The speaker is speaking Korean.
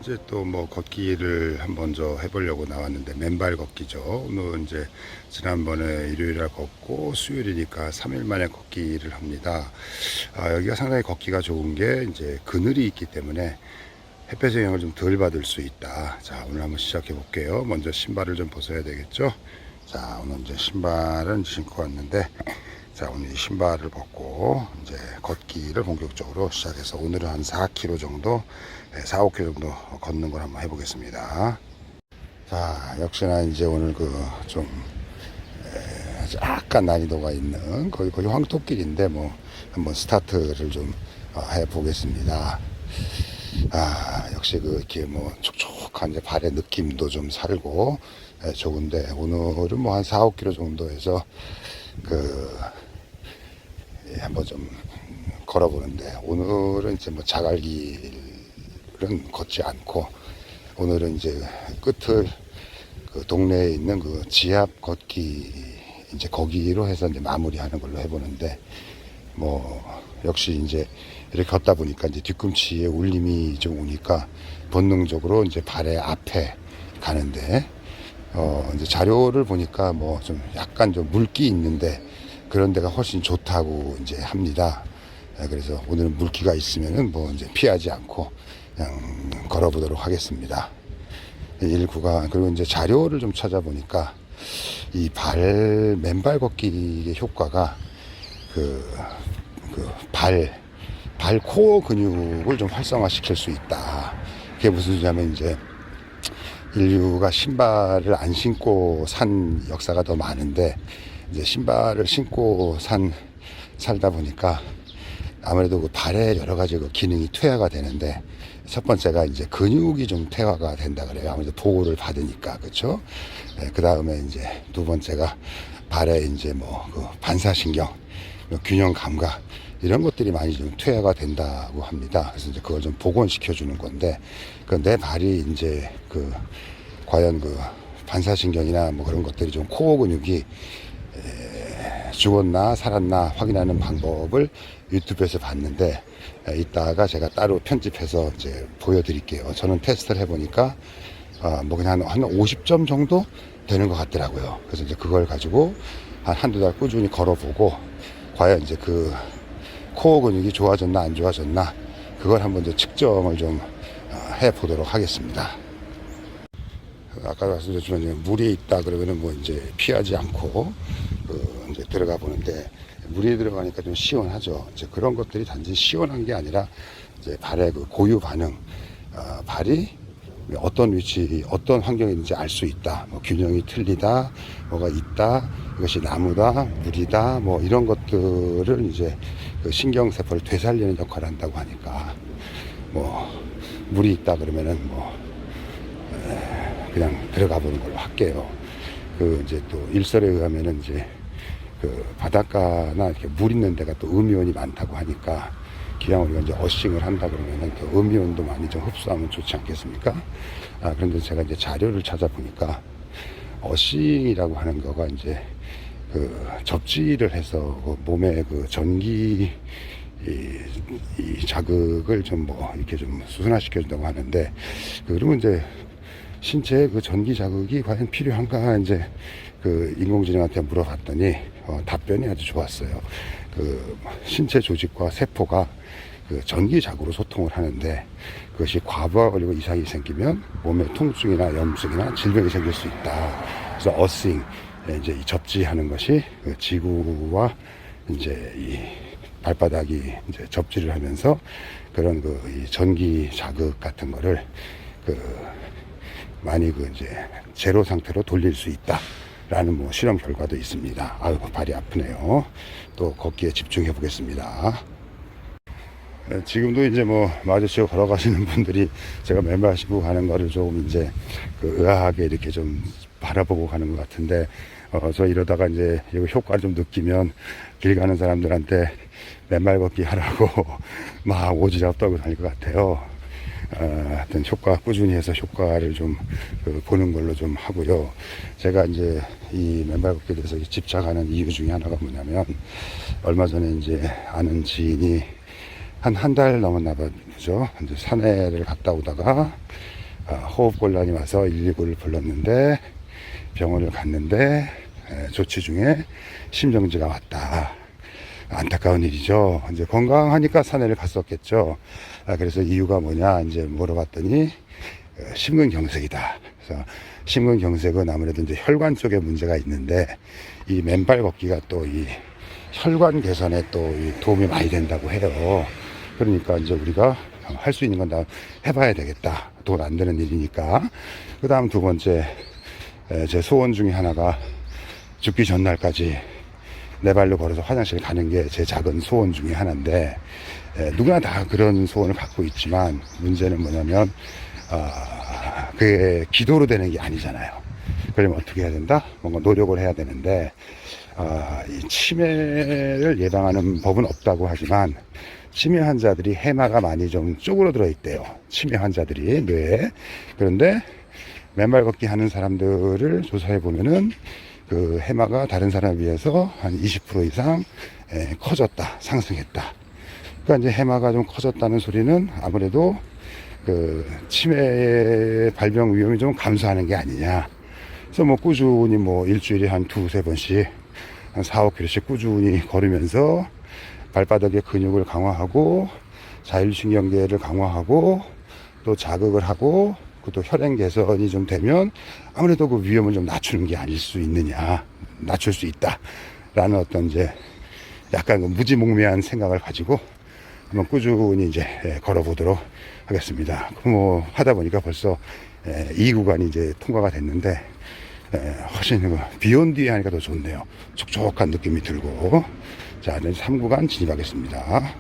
이제 또 뭐 걷기를 한번 저 해보려고 나왔는데 맨발 걷기죠. 오늘 이제 지난번에 일요일날 걷고 수요일이니까 3일 만에 걷기를 합니다. 여기가 상당히 걷기가 좋은 게 이제 그늘이 있기 때문에 햇볕의 영향을 좀 덜 받을 수 있다. 자, 오늘 한번 시작해 볼게요. 먼저 신발을 좀 벗어야 되겠죠. 자, 오늘 이제 신발은 신고 왔는데, 자, 오늘 이 신발을 벗고 이제 걷기를 본격적으로 시작해서 오늘은 한 4km 정도, 4, 5km 정도 걷는 걸 한번 해보겠습니다. 자, 역시나 이제 오늘 좀 약간 난이도가 있는 거의 황토길인데 뭐 한번 스타트를 좀 해보겠습니다. 역시 이렇게 뭐 촉촉한 이제 발의 느낌도 좀 살고 좋은데, 오늘은 뭐 한 4, 5km 정도에서 한번 좀 걸어보는데, 오늘은 이제 뭐 자갈길은 걷지 않고, 오늘은 이제 끝을 동네에 있는 지압 걷기, 이제 거기로 해서 이제 마무리하는 걸로 해보는데, 뭐 역시 이제 이렇게 걷다 보니까 이제 뒤꿈치에 울림이 좀 오니까 본능적으로 이제 발의 앞에 가는데, 이제 자료를 보니까 뭐 좀 약간 좀 물기 있는데 그런 데가 훨씬 좋다고 이제 합니다. 그래서 오늘은 물기가 있으면은 뭐 이제 피하지 않고 그냥 걸어보도록 하겠습니다. 1구간, 그리고 이제 자료를 좀 찾아보니까 이 맨발 걷기의 효과가 발 코어 근육을 좀 활성화시킬 수 있다. 그게 무슨 소리냐면, 이제 인류가 신발을 안 신고 산 역사가 더 많은데, 이제 신발을 신고 살다 보니까 아무래도 발에 여러 가지 기능이 퇴화가 되는데, 첫 번째가 이제 근육이 좀 퇴화가 된다 그래요. 아무래도 보호를 받으니까, 그렇죠? 그 다음에 이제 두 번째가 발에 이제 반사신경, 균형 감각, 이런 것들이 많이 좀 퇴화가 된다고 합니다. 그래서 이제 그걸 좀 복원시켜 주는 건데, 내 발이 이제 과연 반사신경이나 뭐 그런 것들이 좀 코어 근육이 죽었나 살았나 확인하는 방법을 유튜브에서 봤는데, 이따가 제가 따로 편집해서 이제 보여드릴게요. 저는 테스트를 해보니까 뭐 그냥 한 50점 정도 되는 것 같더라고요. 그래서 이제 그걸 가지고 한두 달 꾸준히 걸어보고, 과연 이제 코어 근육이 좋아졌나 안 좋아졌나, 그걸 한번 이제 측정을 좀 해보도록 하겠습니다. 아까 말씀드렸지만 이제 물이 있다 그러면은 뭐 이제 피하지 않고 이제 들어가 보는데, 물이 들어가니까 좀 시원하죠. 이제 그런 것들이 단지 시원한 게 아니라 이제 발의 고유 반응, 발이 어떤 위치, 어떤 환경에 있는지 알 수 있다. 뭐 균형이 틀리다, 뭐가 있다, 이것이 나무다, 물이다, 뭐 이런 것들을 이제 신경세포를 되살리는 역할을 한다고 하니까, 뭐 물이 있다 그러면은 뭐 그냥 들어가 보는 걸로 할게요. 이제 또 일설에 의하면은 이제 바닷가나 이렇게 물 있는 데가 또 음이온이 많다고 하니까, 기왕 우리가 이제 어싱을 한다 그러면은 또 음이온도 많이 좀 흡수하면 좋지 않겠습니까? 그런데 제가 이제 자료를 찾아보니까, 어싱이라고 하는 거가 이제 접지를 해서 몸에 전기 이 자극을 좀 뭐 이렇게 좀 수순화시켜 준다고 하는데, 그러면 이제 신체에 전기 자극이 과연 필요한가 이제 인공지능한테 물어봤더니 답변이 아주 좋았어요. 신체 조직과 세포가 전기 자극으로 소통을 하는데, 그것이 과부하 걸리고 이상이 생기면 몸에 통증이나 염증이나 질병이 생길 수 있다. 그래서 어싱, 이제 이 접지하는 것이 지구와 이제 이 발바닥이 이제 접지를 하면서 그런 이 전기 자극 같은 거를 많이 이제 제로 상태로 돌릴 수 있다라는 뭐 실험 결과도 있습니다. 아유, 발이 아프네요. 또 걷기에 집중해 보겠습니다. 지금도 이제 뭐 마주치고 걸어가시는 분들이 제가 맨발 신고 가는 거를 좀 이제 의아하게 이렇게 좀 바라보고 가는 것 같은데, 저 이러다가 이제 이 효과를 좀 느끼면 길 가는 사람들한테 맨발 걷기 하라고 막 오지랖 떨고 다닐 것 같아요. 하여튼 꾸준히 해서 효과를 좀 보는 걸로 좀 하고요. 제가 이제 이 맨발 걷기에 대해서 집착하는 이유 중에 하나가 뭐냐면, 얼마 전에 이제 아는 지인이 한 달 넘었나 봐죠. 이제 산에를 갔다 오다가 호흡곤란이 와서 119를 불렀는데 병원을 갔는데 조치 중에 심정지가 왔다. 안타까운 일이죠. 이제 건강하니까 산에를 갔었겠죠. 그래서 이유가 뭐냐 이제 물어봤더니 심근경색이다. 그래서 심근경색은 아무래도 이제 혈관 쪽에 문제가 있는데 이 맨발 걷기가 또 이 혈관 개선에 또 도움이 많이 된다고 해요. 그러니까 이제 우리가 할 수 있는 건 다 해봐야 되겠다. 돈 안 되는 일이니까. 그 다음 두 번째, 제 소원 중에 하나가 죽기 전날까지 내 발로 걸어서 화장실 가는 게 제 작은 소원 중에 하나인데, 누구나 다 그런 소원을 갖고 있지만 문제는 뭐냐면 그게 기도로 되는 게 아니잖아요. 그러면 어떻게 해야 된다? 뭔가 노력을 해야 되는데 이 치매를 예방하는 법은 없다고 하지만 치매 환자들이 해마가 많이 좀 쪼그러들어 있대요. 치매 환자들이 뇌에. 그런데 맨발 걷기 하는 사람들을 조사해 보면은 그 해마가 다른 사람에 비해서 한 20% 이상 커졌다, 상승했다. 그러니까 이제 해마가 좀 커졌다는 소리는 아무래도 그 치매 발병 위험이 좀 감소하는 게 아니냐. 그래서 뭐 꾸준히 뭐 일주일에 한 두세 번씩 한 4, 5km씩 꾸준히 걸으면서 발바닥의 근육을 강화하고 자율신경계를 강화하고 또 자극을 하고 또 혈행 개선이 좀 되면 아무래도 그 위험을 좀 낮추는 게 아닐 수 있느냐, 낮출 수 있다 라는 어떤 이제 약간 무지몽매한 생각을 가지고 한번 꾸준히 이제 걸어보도록 하겠습니다. 뭐 하다 보니까 벌써 2구간이 이제 통과가 됐는데 훨씬 비온 뒤에 하니까 더 좋네요. 촉촉한 느낌이 들고. 자, 이제 3구간 진입하겠습니다.